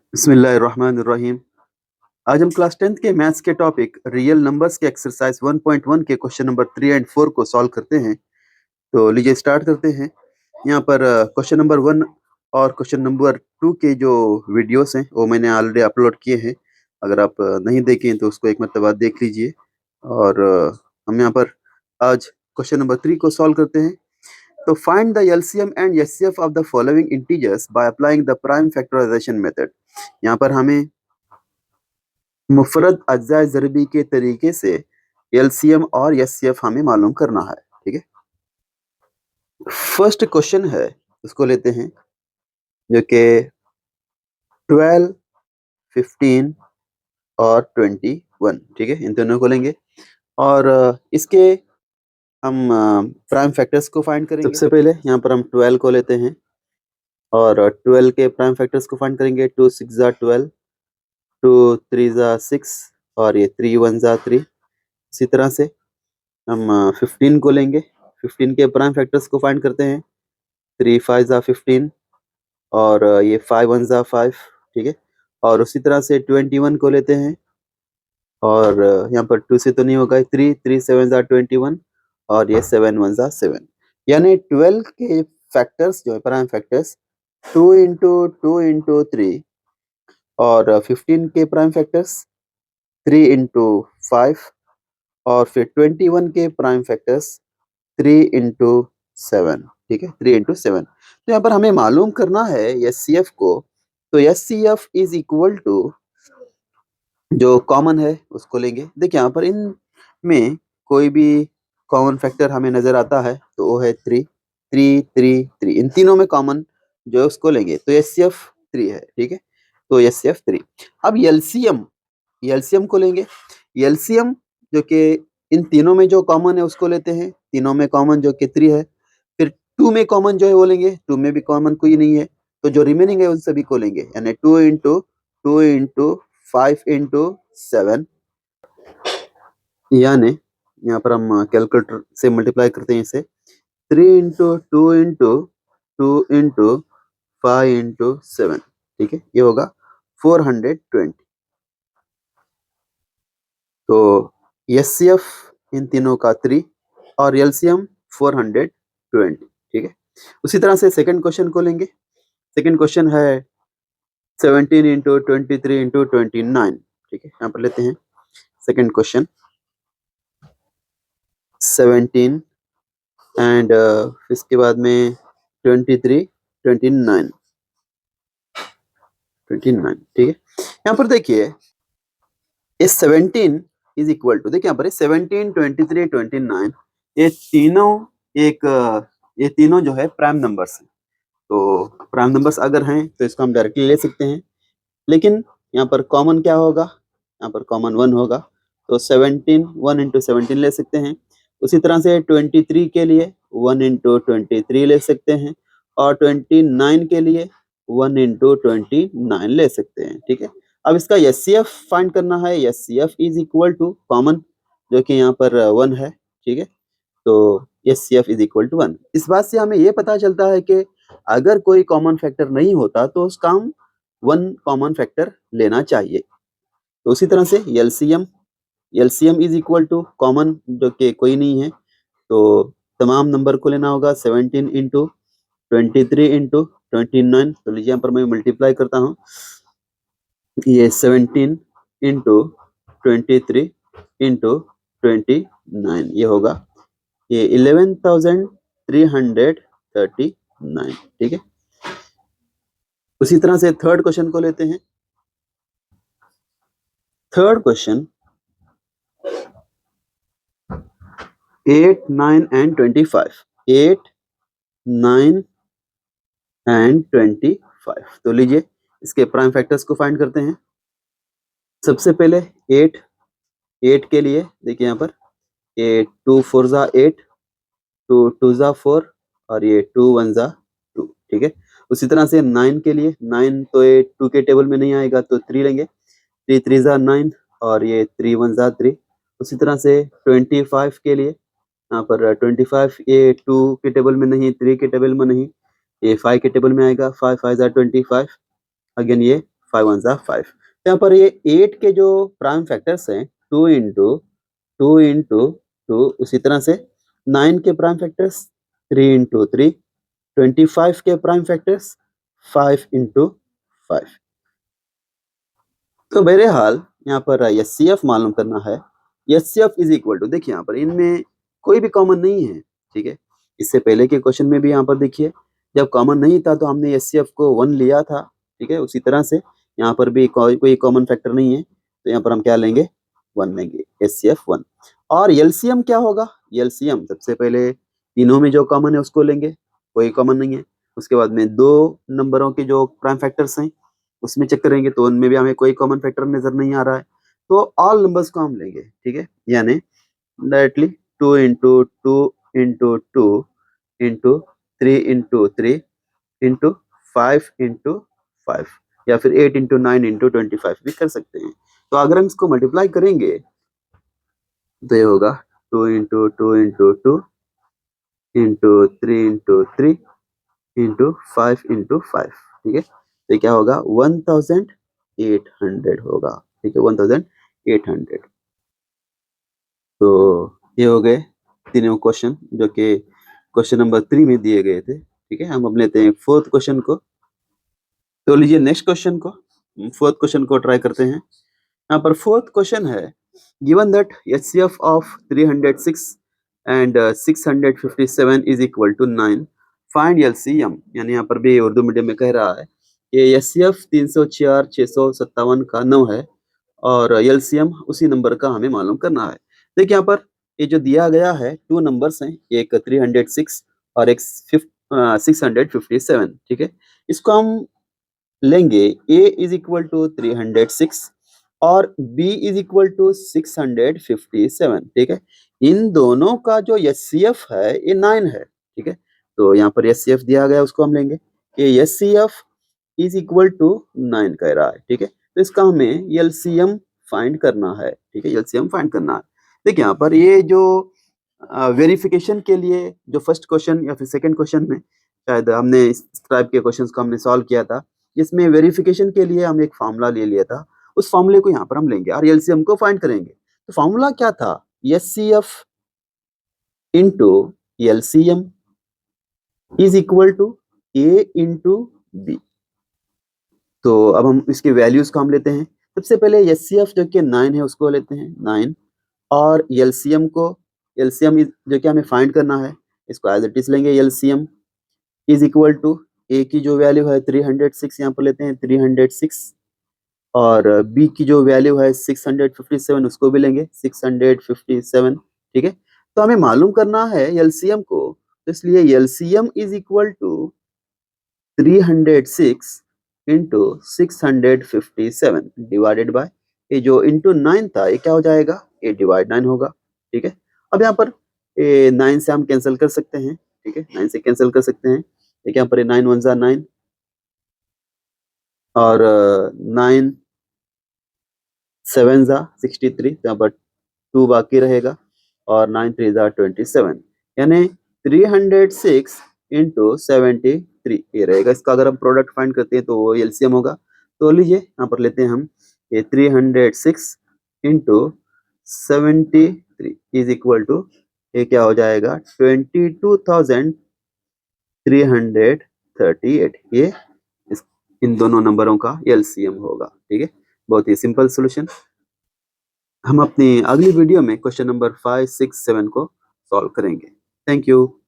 बिस्मिल्लाहिर्रहमानिर्रहीम। आज हम क्लास 10th के मैथ्स के टॉपिक रियल नंबर्स के एक्सरसाइज 1.1 के क्वेश्चन नंबर 3 एंड 4 को सॉल्व करते हैं। तो लीजिए स्टार्ट करते हैं। यहाँ पर क्वेश्चन नंबर 1 और क्वेश्चन नंबर 2 के जो वीडियोस हैं वो मैंने ऑलरेडी अपलोड किए हैं। अगर आप नहीं देखें तो उसको एक मरतबा देख लीजिए। और हम यहाँ पर आज क्वेश्चन नंबर 3 को सॉल्व करते हैं। तो find the LCM and HCF of the following integers by applying the prime factorisation method. यहाँ पर हमें मुफरद अज्जा ज़रबी के तरीके से एलसीएम और एचसीएफ हमें मालूम करना है। ठीक है, फर्स्ट क्वेश्चन है, उसको लेते हैं, जो कि 12, 15 और 21। ठीक है, इन दोनों को लेंगे और इसके हम प्राइम फैक्टर्स को फाइंड करेंगे। सबसे पहले यहाँ पर हम 12 को लेते हैं और 12 के प्राइम फैक्टर्स को फाइंड करेंगे। 2 6 ज़ा 12, 2 3 ज़ा 6 और ये 3 1 ज़ा 3। इसी तरह से हम 15 को लेंगे। 15 के प्राइम फैक्टर्स को फाइंड करते हैं। 3 5 ज़ा 15 और ये 5 1 ज़ा 5। ठीक है, और उसी तरह से 21 को लेते हैं और यहाँ पर 2 से तो नहीं होगा। 3 3 7 ज़ा 21 और ये 7 1 ज़ा 7। यानी 12 के फैक्टर्स जो है प्राइम फैक्टर्स 2 इंटू 2 इंटू 3 और 15 के प्राइम फैक्टर्स 3 इंटू 5 और फिर 21 के प्राइम फैक्टर्स 3 इंटू 7। ठीक है, 3 इंटू 7। तो यहाँ पर हमें मालूम करना है एस सी एफ को। तो S C F is equal to जो कॉमन है उसको लेंगे। देखिए यहाँ पर इन में कोई भी कॉमन फैक्टर हमें नजर आता है तो वो है 3 3 3 3। इन तीनों में कॉमन जो है उसको लेंगे तो एस सी एफ 3 है। ठीक है, तो एस सी एफ 3। अब एलसीएम को लेंगे। एलसीएम जो कि इन तीनों में जो कॉमन है उसको लेते हैं। तीनों में कॉमन जो कि 3 है। फिर 2 में कॉमन जो है वो लेंगे। 2 में भी कॉमन कोई नहीं है तो जो रिमेनिंग है उन सभी को लेंगे। यानी 2 इंटू 2 इंटू 5 इंटू 7। यानी यहाँ पर हम कैलकुलेटर से मल्टीप्लाई करते हैं इसे। 3 इंटू 2 इंटू 2 इंटू 5 इंटू 7। ठीक है, ये होगा 420। तो एचसीएफ इन तीनों का 3 और एलसीएम 420। ठीक है, उसी तरह से सेकंड क्वेश्चन को लेंगे। सेकंड क्वेश्चन है 17 इंटू 23 इंटू 29। ठीक है, यहाँ पर लेते हैं सेकंड क्वेश्चन 17 एंड इसके बाद में 23 29 29। ठीक है, यहाँ पर देखिए ये 17 इज इक्वल टू, देखिए यहाँ पर 17 23 29 ये तीनों जो है प्राइम नंबर्स हैं। तो प्राइम नंबर्स अगर हैं तो इसको हम डायरेक्टली ले सकते हैं, लेकिन यहाँ पर कॉमन क्या होगा, यहाँ पर कॉमन 1 होगा। तो 17 1 इंटू 17 ले सकते हैं। उसी तरह से 23 के लिए 1 इंटू 23 ले सकते हैं और 29 के लिए 1 इंटू 29 ले सकते हैं। ठीक है, अब इसका एस सी एफ फाइंड करना है। S C F is equal to common जो कि यहाँ पर 1 है। ठीक है, तो S C F is equal to 1। इस बात से हमें ये पता चलता है कि अगर कोई कॉमन फैक्टर नहीं होता तो उसका हम 1 कॉमन फैक्टर लेना चाहिए। तो उसी तरह से LCM is equal to common जो कि कोई नहीं है तो तमाम नंबर को लेना होगा। 17 इंटू 23 इंटू 29। तो लीजिए यहाँ पर मैं मल्टीप्लाई करता हूँ। ये 17 इंटू 23 इंटू 29 ये होगा ये 11,339। ठीक है, उसी तरह से थर्ड क्वेश्चन को लेते हैं। Third question 8 9 and 25। 8 9 एंड 25। तो लीजिए इसके प्राइम फैक्टर्स को फाइंड करते हैं। सबसे पहले 8 के लिए देखिए यहाँ पर ये 2 4 ज़ा 8, 2 2 ज़ा 4 और ये 2 1 ज़ा 2। ठीक है, उसी तरह से 9 के लिए 9 तो ये 2 के टेबल में नहीं आएगा तो 3 लेंगे। 3 3 ज़ा 9 और ये 3 1 ज़ा 3। उसी तरह से 25 के लिए यहाँ पर 25 ये 2 के टेबल में नहीं, 3 के टेबल में नहीं, ये 5 के टेबल में आएगा। 5 5 ज़ा 25। अगेन ये 5 1 जा 5। यहाँ पर ये 8 के जो प्राइम फैक्टर्स हैं 2 इंटू 2 इंटू 2, उसी तरह से 9 के प्राइम फैक्टर्स 3 इंटू 3, 25 के प्राइम फैक्टर्स 5 इंटू 5। तो बहरहाल यहाँ पर एचसीएफ मालूम करना है। एचसीएफ इज इक्वल टू, देखिए यहाँ पर इनमें कोई भी कॉमन नहीं है, ठीक है। इससे पहले के क्वेश्चन में भी यहाँ पर देखिए जब कॉमन नहीं था तो हमने एचसीएफ को 1 लिया था, ठीक है। उसी तरह से यहाँ पर भी कोई कॉमन फैक्टर नहीं है, तो यहाँ पर हम क्या लेंगे, 1 लेंगे, एचसीएफ 1। और एलसीएम क्या होगा, एलसीएम सबसे पहले तीनों में जो कॉमन है उसको लेंगे, कोई कॉमन नहीं है। उसके बाद में 2 नंबरों के जो प्राइम फैक्टर्स हैं उसमें चेक करेंगे तो उनमें भी हमें कोई कॉमन फैक्टर नजर नहीं आ रहा है, तो ऑल नंबर्स को हम लेंगे, ठीक है। यानी directly 2 into 2 into 2 into 3 into 3 into 5 into 5, या फिर 8 इंटू 9 इंटू 25 भी कर सकते हैं। तो अगर हम इसको मल्टीप्लाई करेंगे तो ये होगा 2 into 2 into 2 into 3 into 3 into 5 into 5, ठीक है। तो क्या होगा 1800 होगा, ठीक है, 1800। तो ये हो गए तीनों क्वेश्चन जो कि क्वेश्चन नंबर 3 में दिए गए थे, ठीक है। हम अब लेते हैं फोर्थ क्वेश्चन को। तो लीजिए नेक्स्ट क्वेश्चन को, फोर्थ क्वेश्चन को ट्राई करते हैं। यहाँ पर फोर्थ क्वेश्चन है, given that HCF of 306 and 657 is equal to 9, find LCM. यानी यहाँ पर भी उर्दू मीडियम में कह रहा है ये एचसीएफ 304 657 का 9 है और एलसीएम उसी नंबर का हमें मालूम करना है। देखिए यहाँ पर ये जो दिया गया है 2 नंबर्स हैं, एक 306 और एक 657, ठीक है। इसको हम लेंगे a इज इक्वल टू 306 और b इज इक्वल टू 657, ठीक है। इन दोनों का जो एचसीएफ है ये 9 है, ठीक है। तो यहाँ पर एचसीएफ दिया गया उसको हम लेंगे कि एचसीएफ इज इक्वल टू 9 कह रहा है, ठीक है। तो इसका हमें एलसीएम फाइंड करना है, ठीक है, एलसीएम फाइंड करना है। देखिए यहाँ पर ये जो वेरिफिकेशन के लिए जो फर्स्ट क्वेश्चन या फिर सेकंड क्वेश्चन में शायद हमने इस टाइप के क्वेश्चंस को हमने सॉल्व किया था, जिसमें वेरिफिकेशन के लिए हम एक फार्मूला ले लिया था, उस फार्मूले को यहाँ पर हम लेंगे और एलसीएम को फाइंड करेंगे। तो फार्मूला क्या था, HCF into LCM is equal to A into B. तो अब हम इसके वैल्यूज को हम लेते हैं। सबसे पहले एचसीएफ जो कि 9 है उसको लेते हैं 9, और एलसीएम को, एलसीएम जो कि हमें फाइंड करना है, इसको एज इट इज लेंगे। एलसीएम इज इक्वल टू ए की जो वैल्यू है 306 यहाँ पर लेते हैं 306, और बी की जो वैल्यू है 657 उसको भी लेंगे 657, ठीक है। तो हमें मालूम करना है एलसीएम को, तो इसलिए LCM is equal to 306 into 657 divided by ये जो इंटू 9 था ये क्या हो जाएगा, ये डिवाइड 9 होगा, ठीक है। अब यहाँ पर 9 से हम कैंसिल कर सकते हैं, ठीक है, 9 से कैंसिल कर सकते हैं। देखिए यहाँ पर 9 1 जा 9 और 9 7 जा 63, यहाँ पर 2 बाकी रहेगा और 9 3 जा 27, यानी 306 इंटू 73 ये रहेगा। इसका अगर हम प्रोडक्ट फाइंड करते हैं तो वो एलसीएम होगा। तो लीजिए यहाँ पर लेते हैं हम ये 306 इंटू 73 इज इक्वल टू ये क्या हो जाएगा 22,338, ये इन दोनों नंबरों का एलसीएम होगा, ठीक है। बहुत ही सिंपल सॉल्यूशन। हम अपनी अगली वीडियो में क्वेश्चन नंबर 5 6 7 को सॉल्व करेंगे। Thank you.